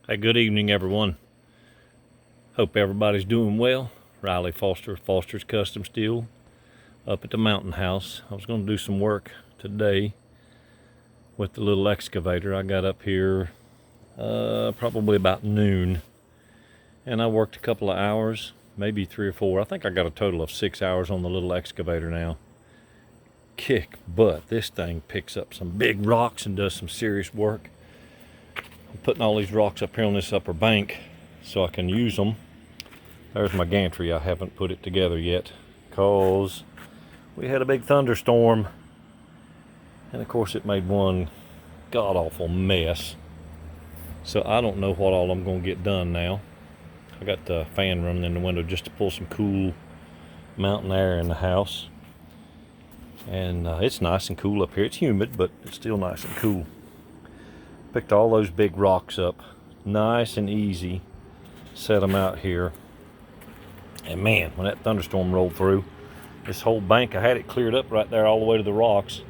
Hey, good evening, everyone. Hope everybody's doing well. Riley Foster, Foster's Custom Steel, up at the mountain house. I was going to do some work today with the little excavator. I got up here probably about noon, and I worked a couple of hours, maybe 3 or 4. I think I got a total of 6 hours on the little excavator now. Kick butt. This thing picks up some big rocks and does some serious work. I'm putting all these rocks up here on this upper bank so I can use them. There's my gantry. I haven't put it together yet because we had a big thunderstorm, and of course it made one god-awful mess. So I don't know what all I'm going to get done now. I got the fan running in the window just to pull some cool mountain air in the house. And it's nice and cool up here. It's humid, but it's still nice and cool. Picked all those big rocks up, nice and easy. Set them out here. And man, when that thunderstorm rolled through, this whole bank, I had it cleared up right there all the way to the rocks.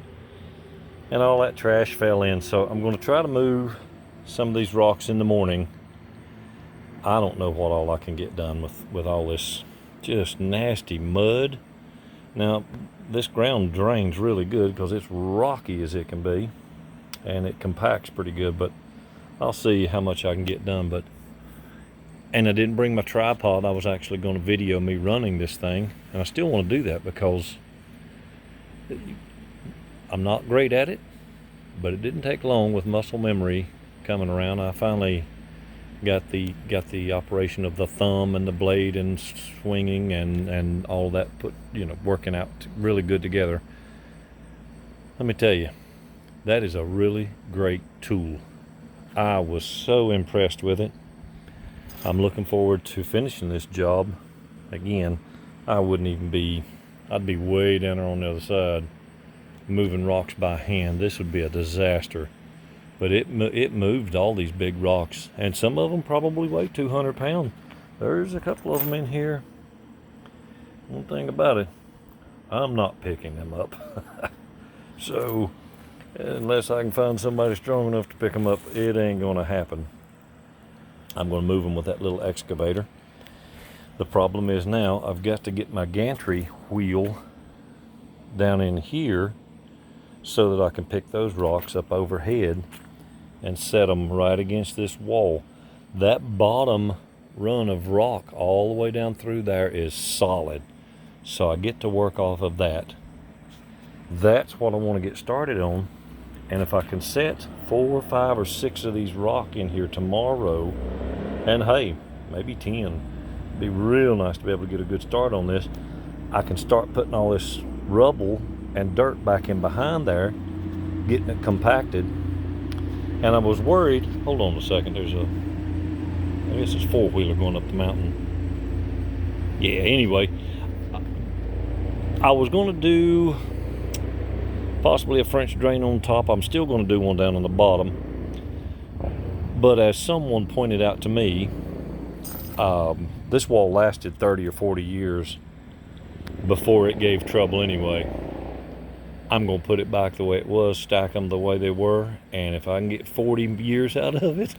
And all that trash fell in. So I'm going to try to move some of these rocks in the morning. I don't know what all I can get done with all this just nasty mud. Now, this ground drains really good because it's rocky as it can be. And it compacts pretty good, but I'll see how much I can get done. And I didn't bring my tripod. I was actually going to video me running this thing, and I still want to do that because I'm not great at it, but it didn't take long with muscle memory coming around. I finally got the operation of the thumb and the blade and swinging and all that working out really good together. Let me tell you, that is a really great tool. I was so impressed with it. I'm looking forward to finishing this job. Again, I'd be way down there on the other side moving rocks by hand. This would be a disaster. But it moved all these big rocks, and some of them probably weigh 200 pounds. There's a couple of them in here. One thing about it, I'm not picking them up. So unless I can find somebody strong enough to pick them up, it ain't going to happen. I'm going to move them with that little excavator. The problem is now I've got to get my gantry wheel down in here so that I can pick those rocks up overhead and set them right against this wall. That bottom run of rock all the way down through there is solid. So I get to work off of that. That's what I want to get started on. And if I can set 4, 5, or 6 of these rock in here tomorrow, and hey, maybe 10, it'd be real nice to be able to get a good start on this. I can start putting all this rubble and dirt back in behind there, getting it compacted. And I was worried, hold on a second, I guess it's 4-wheeler going up the mountain. Yeah, anyway, I was going to do possibly a French drain on top. I'm still going to do one down on the bottom. But as someone pointed out to me, this wall lasted 30 or 40 years before it gave trouble anyway. I'm going to put it back the way it was, stack them the way they were, and if I can get 40 years out of it,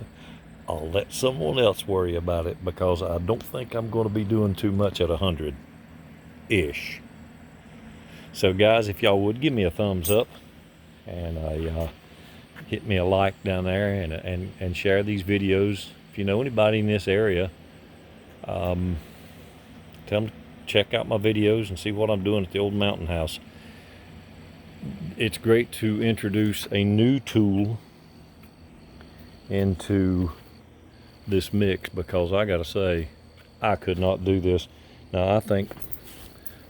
I'll let someone else worry about it, because I don't think I'm going to be doing too much at 100-ish. So guys, if y'all would give me a thumbs up and hit me a like down there and share these videos. If you know anybody in this area, tell them to check out my videos and see what I'm doing at the old mountain house. It's great to introduce a new tool into this mix, because I gotta say, I could not do this. Now I think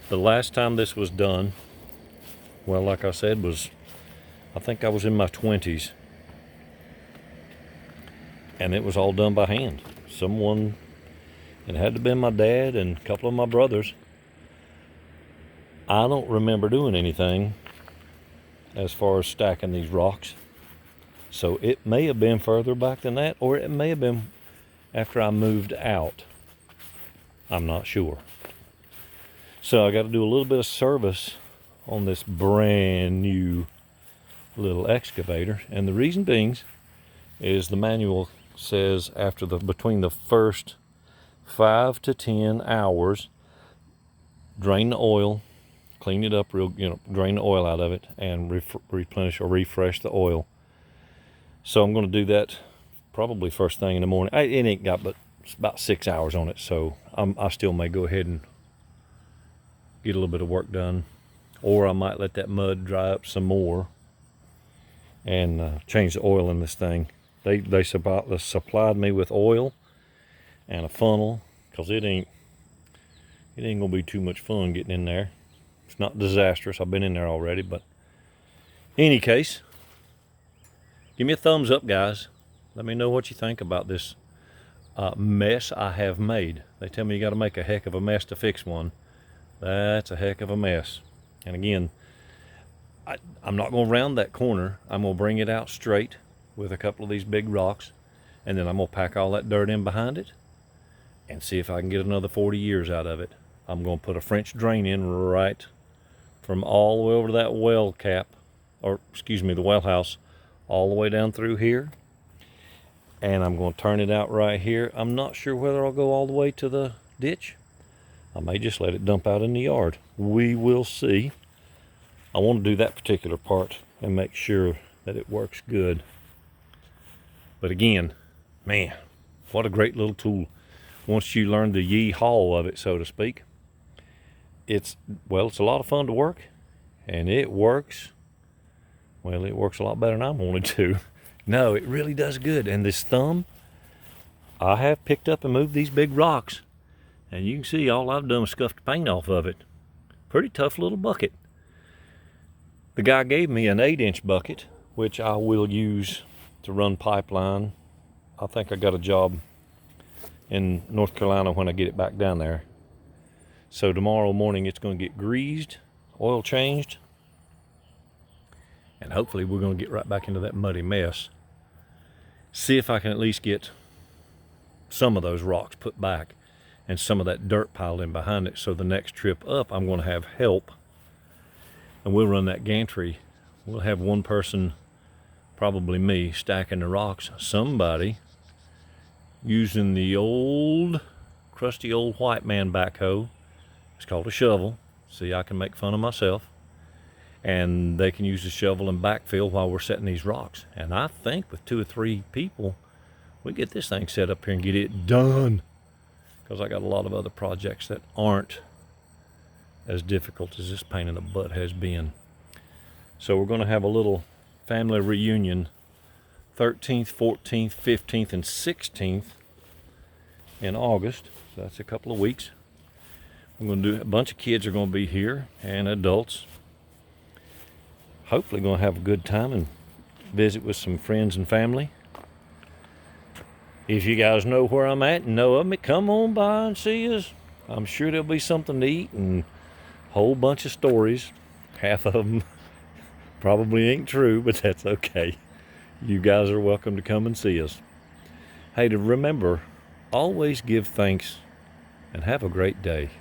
the last time this was done, well, like I said, I think I was in my 20s. And it was all done by hand. It had to have been my dad and a couple of my brothers. I don't remember doing anything as far as stacking these rocks. So it may have been further back than that, or it may have been after I moved out. I'm not sure. So I got to do a little bit of service on this brand new little excavator, and the reason being is the manual says between the first 5 to 10 hours, drain the oil, clean it up drain the oil out of it, and replenish or refresh the oil. So I'm going to do that probably first thing in the morning. It ain't got but about 6 hours on it, so I still may go ahead and get a little bit of work done, or I might let that mud dry up some more and change the oil in this thing. They supplied me with oil and a funnel, because it ain't gonna be too much fun getting in there. It's not disastrous. I've been in there already, but in any case, give me a thumbs up, guys. Let me know what you think about this mess I have made. They tell me you got to make a heck of a mess to fix one. That's a heck of a mess. And again, I'm not going to round that corner. I'm going to bring it out straight with a couple of these big rocks, and then I'm going to pack all that dirt in behind it and see if I can get another 40 years out of it. I'm going to put a French drain in right from all the way over to that well cap, or excuse me, the well house, all the way down through here. And I'm going to turn it out right here. I'm not sure whether I'll go all the way to the ditch. I may just let it dump out in the yard. We will see. I want to do that particular part and make sure that it works good. But again, man, what a great little tool. Once you learn the yee-haw of it, so to speak, it's a lot of fun to work, and it works. Well, it works a lot better than I wanted to. No, it really does good. And this thumb, I have picked up and moved these big rocks, and you can see all I've done is scuffed the paint off of it. Pretty tough little bucket. The guy gave me an 8-inch bucket, which I will use to run pipeline. I think I got a job in North Carolina when I get it back down there. So tomorrow morning it's going to get greased, oil changed, and hopefully we're going to get right back into that muddy mess. See if I can at least get some of those rocks put back and some of that dirt piled in behind it, so the next trip up I'm going to have help, and we'll run that gantry. We'll have one person, probably me, stacking the rocks, somebody using the old crusty old white man backhoe. It's called a shovel. See, I can make fun of myself. And they can use the shovel and backfill while we're setting these rocks. And I think with 2 or 3 people, we get this thing set up here and get it done. Because I got a lot of other projects that aren't as difficult as this pain in the butt has been. So we're going to have a little family reunion 13th, 14th, 15th, and 16th in August. So that's a couple of weeks. I'm going to do a bunch of kids are going to be here, and adults. Hopefully going to have a good time and visit with some friends and family. If you guys know where I'm at and know of me, come on by and see us. I'm sure there'll be something to eat and a whole bunch of stories. Half of them probably ain't true, but that's okay. You guys are welcome to come and see us. Hey, to remember, always give thanks and have a great day.